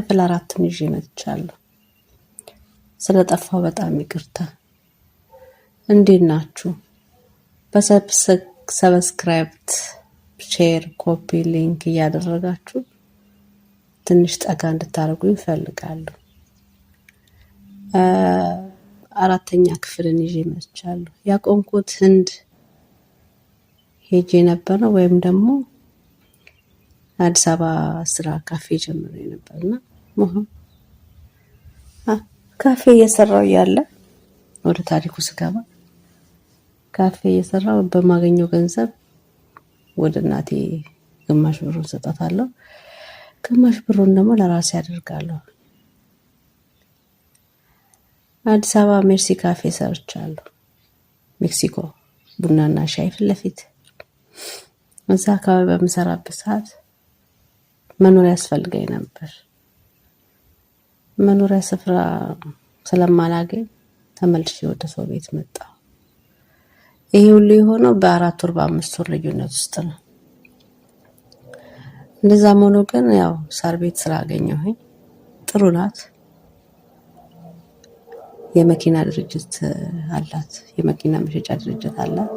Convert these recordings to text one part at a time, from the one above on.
ክፍል 4 ይዤ መጥቻለሁ። ስለጠፋው በጣም ይቅርታ። እንዴት ናችሁ? በሰብስክራይብ፣ ሼር፣ ኮፒ ሊንክ እያደረጋችሁ ትንሽ ጠጋ እንድታደርጉ ይፈልጋሉ። 4ኛ ክፍልን ይዤ መጥቻለሁ። ያቆምኩት ህንድ ሄጄ ነበር ወይም ደግሞ አዲስ አበባ ስራ ካፌ ጀምሬ ነበርና ካፌ እየሰራው ያለ ወደ ታሪኩ ስገባ ካፌ እየሰራው በማገኘው ገንዘብ ወደ እናቴ ግማሽ ብሩን ሰጣታለሁ፣ ግማሽ ብሩን ደግሞ ለራሴ አደርጋለሁ። አዲስ አበባ ሜርሲ ካፌ ሰርቻለሁ። ሜክሲኮ ቡናና ሻይ ፊት ለፊት። እዛ አካባቢ በምሰራበት ሰዓት መኖሪያ ያስፈልገኝ ነበር። መኖሪያ ስፍራ ስለማላገኝ ተመልሼ ወደ ሰው ቤት መጣሁ። ይሄ ሁሉ የሆነው በ4 ወር በ5 ወር ልዩነት ውስጥ ነው። እንደዛም ሆኖ ግን ያው ሳር ቤት ስራ አገኘሁኝ። ጥሩ ናት። የመኪና ድርጅት አላት። የመኪና መሸጫ ድርጅት አላት።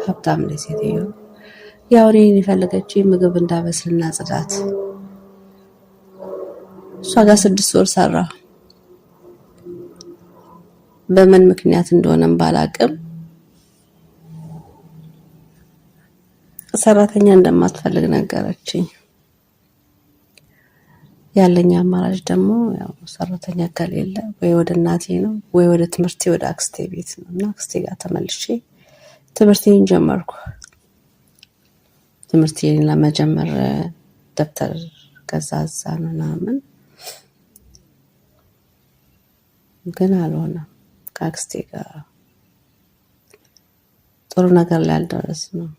ሀብታም ነች ሴትዮ። ያው እኔን የፈለገችኝ ምግብ እንዳበስልና ጽዳት። እሷ ጋር 6 ወር ሰራሁ። በምን ምክንያት እንደሆነም ባላቅም ሰራተኛ እንደማትፈልግ ነገረችኝ። ያለኝ አማራጭ ደግሞ ያው ሰራተኛ ከሌለ ወይ ወደ እናቴ ነው ወይ ወደ ትምህርቴ ወደ አክስቴ ቤት ነው እና አክስቴ ጋር ተመልሼ ትምህርቴን ጀመርኩ። ትምህርቴን ለመጀመር ደብተር ገዛዛን ምናምን ግን አልሆነም። ከአክስቴ ጋር ጥሩ ነገር ላይ አልደረስንም።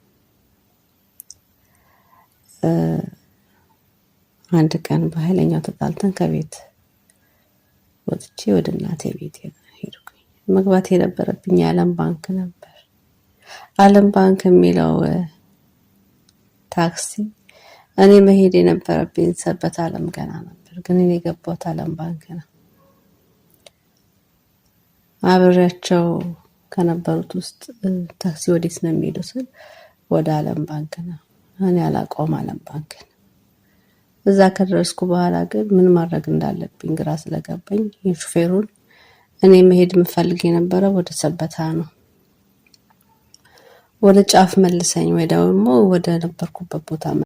አንድ ቀን በኃይለኛው ተጣልተን ከቤት ወጥቼ ወደ እናቴ ቤት ሄድኩኝ። መግባት የነበረብኝ የዓለም ባንክ ነበር። ዓለም ባንክ የሚለው ታክሲ እኔ መሄድ የነበረብኝ ሰበት ዓለም ገና ነበር፣ ግን እኔ የገባሁት ዓለም ባንክ ነው። አብሬያቸው ከነበሩት ውስጥ ታክሲ ወዴት ነው የሚሄደው ስል ወደ ዓለም ባንክ ነው። እኔ አላውቀውም ዓለም ባንክ ነው። እዛ ከደረስኩ በኋላ ግን ምን ማድረግ እንዳለብኝ ግራ ስለገባኝ የሹፌሩን እኔ መሄድ የምፈልግ የነበረው ወደ ሰበታ ነው፣ ወደ ጫፍ መልሰኝ ወይ ደግሞ ወደ ነበርኩበት ቦታ